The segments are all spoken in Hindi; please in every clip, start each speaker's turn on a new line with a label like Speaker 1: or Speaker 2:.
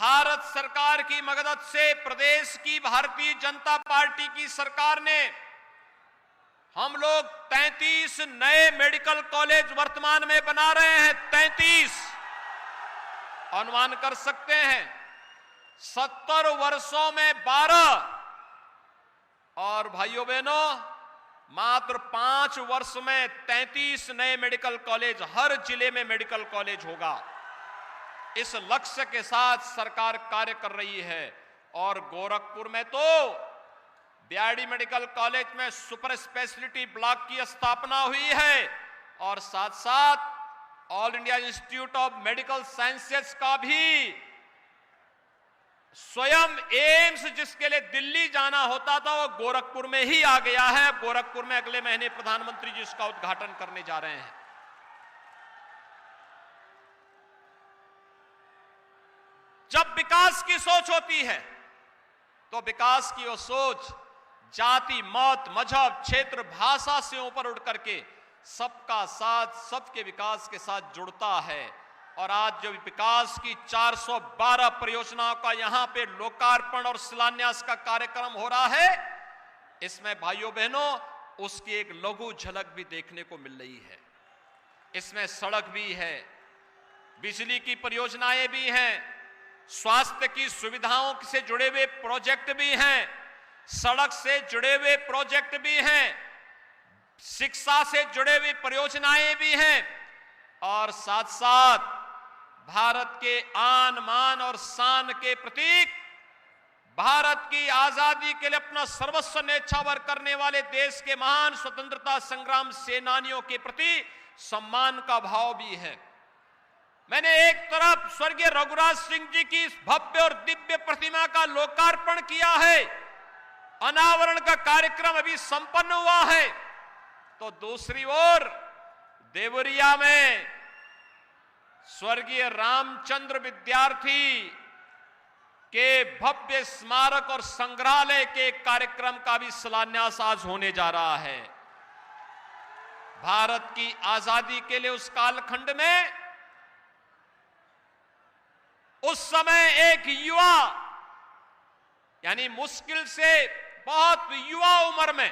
Speaker 1: भारत सरकार की मदद से प्रदेश की भारतीय जनता पार्टी की सरकार ने हम लोग 33 नए मेडिकल कॉलेज वर्तमान में बना रहे हैं। 33 अनुमान कर सकते हैं 70 वर्षों में 12 और भाइयों बहनों मात्र 5 वर्ष में 33 नए मेडिकल कॉलेज, हर जिले में मेडिकल कॉलेज होगा। इस लक्ष्य के साथ सरकार कार्य कर रही है। और गोरखपुर में तो बीआरडी मेडिकल कॉलेज में सुपर स्पेशलिटी ब्लॉक की स्थापना हुई है और साथ साथ all India institute of medical sciences का भी स्वयं एम्स जिसके लिए दिल्ली जाना होता था वो गोरखपुर में ही आ गया है। गोरखपुर में अगले महीने प्रधानमंत्री जी इसका उद्घाटन करने जा रहे हैं। जब विकास की सोच होती है तो विकास की वो सोच जाति, मत, मजहब, क्षेत्र, भाषा से ऊपर उठ करके सबका साथ, सबके विकास के साथ जुड़ता है। और आज जो विकास की 412 परियोजनाओं का यहां पे लोकार्पण और शिलान्यास का कार्यक्रम हो रहा है, इसमें भाइयों बहनों उसकी एक लघु झलक भी देखने को मिल रही है। इसमें सड़क भी है, बिजली की परियोजनाएं भी हैं, स्वास्थ्य की सुविधाओं से जुड़े हुए प्रोजेक्ट भी हैं, सड़क से जुड़े हुए प्रोजेक्ट भी हैं, शिक्षा से जुड़े हुए परियोजनाएं भी हैं और साथ साथ भारत के आन, मान और शान के प्रतीक, भारत की आजादी के लिए अपना सर्वस्व न्यौछावर करने वाले देश के महान स्वतंत्रता संग्राम सेनानियों के प्रति सम्मान का भाव भी है। मैंने एक तरफ स्वर्गीय रघुराज सिंह जी की भव्य और दिव्य प्रतिमा का लोकार्पण किया है, अनावरण का कार्यक्रम अभी संपन्न हुआ है, तो दूसरी ओर देवरिया में स्वर्गीय रामचंद्र विद्यार्थी के भव्य स्मारक और संग्रहालय के कार्यक्रम का भी शिलान्यास आज होने जा रहा है। भारत की आजादी के लिए उस कालखंड में उस समय एक युवा, यानी मुश्किल से बहुत युवा उम्र में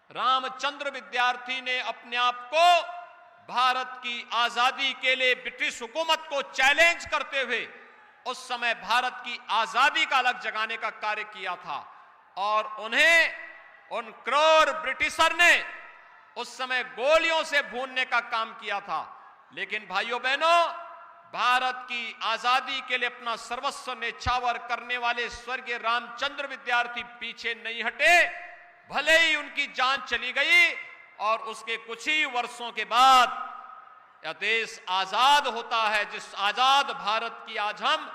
Speaker 1: रामचंद्र विद्यार्थी ने अपने आप को भारत की आजादी के लिए ब्रिटिश हुकूमत को चैलेंज करते हुए उस समय भारत की आजादी का अलग जगाने का कार्य किया था और उन्हें उन क्रूर ब्रिटिशर ने उस समय गोलियों से भूनने का काम किया था। लेकिन भाइयों बहनों, भारत की आजादी के लिए अपना सर्वस्व न्यौछावर करने वाले स्वर्गीय रामचंद्र विद्यार्थी पीछे नहीं हटे। भले ही उनकी जान चली गई और उसके कुछ ही वर्षों के बाद यह देश आजाद होता है। जिस आजाद भारत की आज हम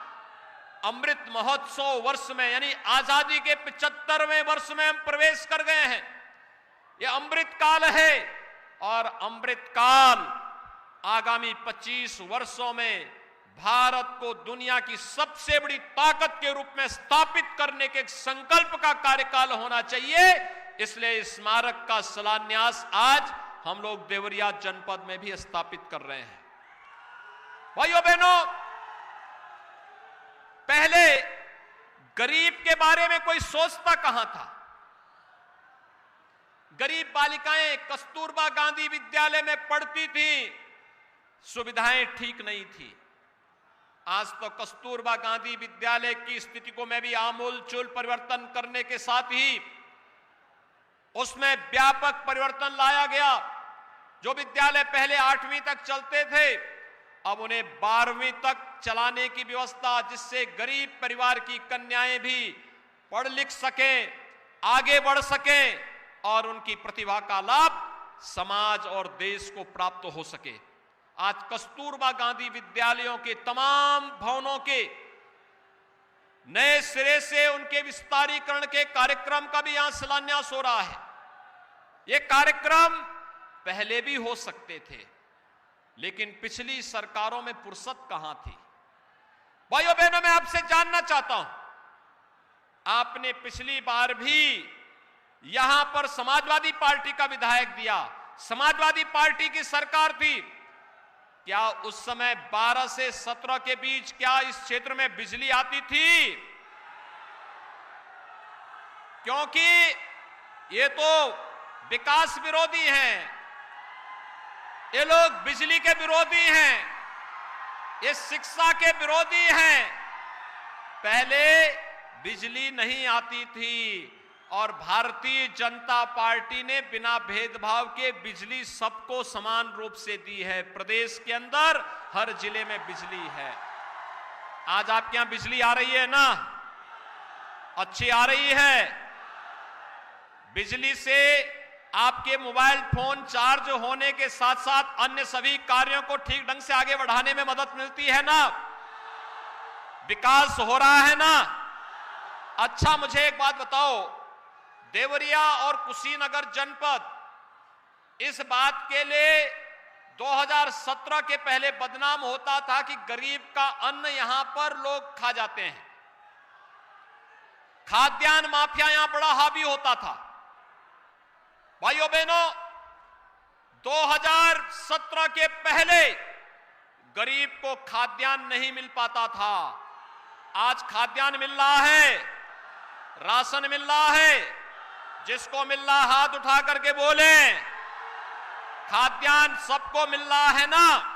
Speaker 1: अमृत महोत्सव वर्ष में, यानी आजादी के 75वें वर्ष में हम प्रवेश कर गए हैं। यह अमृत काल है और अमृत काल आगामी 25 वर्षों में भारत को दुनिया की सबसे बड़ी ताकत के रूप में स्थापित करने के एक संकल्प का कार्यकाल होना चाहिए। इसलिए स्मारक का शिलान्यास आज हम लोग देवरिया जनपद में भी स्थापित कर रहे हैं। भाइयों बहनों, पहले गरीब के बारे में कोई सोचता कहां था। गरीब बालिकाएं कस्तूरबा गांधी विद्यालय में पढ़ती थी, सुविधाएं ठीक नहीं थी। आज तो कस्तूरबा गांधी विद्यालय की स्थिति को मैं भी आमूलचूल परिवर्तन करने के साथ ही उसमें व्यापक परिवर्तन लाया गया। जो विद्यालय पहले 8वीं तक चलते थे, अब उन्हें 12वीं तक चलाने की व्यवस्था, जिससे गरीब परिवार की कन्याएं भी पढ़ लिख सकें, आगे बढ़ सकें और उनकी प्रतिभा का लाभ समाज और देश को प्राप्त हो सके। आज कस्तूरबा गांधी विद्यालयों के तमाम भवनों के नए सिरे से उनके विस्तारीकरण के कार्यक्रम का भी यहां शिलान्यास हो रहा है। ये कार्यक्रम पहले भी हो सकते थे, लेकिन पिछली सरकारों में फुर्सत कहां थी। भाइयों बहनों, मैं आपसे जानना चाहता हूं, आपने पिछली बार भी यहां पर समाजवादी पार्टी का विधायक दिया, समाजवादी पार्टी की सरकार थी, क्या उस समय 12 से 17 के बीच क्या इस क्षेत्र में बिजली आती थी? क्योंकि ये तो विकास विरोधी हैं, ये लोग बिजली के विरोधी हैं, ये शिक्षा के विरोधी हैं। पहले बिजली नहीं आती थी और भारतीय जनता पार्टी ने बिना भेदभाव के बिजली सबको समान रूप से दी है। प्रदेश के अंदर हर जिले में बिजली है। आज आपके यहां बिजली आ रही है ना? अच्छी आ रही है। बिजली से आपके मोबाइल फोन चार्ज होने के साथ साथ अन्य सभी कार्यों को ठीक ढंग से आगे बढ़ाने में मदद मिलती है ना? विकास हो रहा है ना? अच्छा, मुझे एक बात बताओ, देवरिया और कुशीनगर जनपद इस बात के लिए 2017 के पहले बदनाम होता था कि गरीब का अन्न यहां पर लोग खा जाते हैं। खाद्यान्न माफिया यहां बड़ा हावी होता था। भाइयों बहनों, 2017 के पहले गरीब को खाद्यान्न नहीं मिल पाता था। आज खाद्यान्न मिल रहा है, राशन मिल रहा है। जिसको मिल रहा हाथ उठा करके बोले। खाद्यान्न सबको मिल रहा है ना?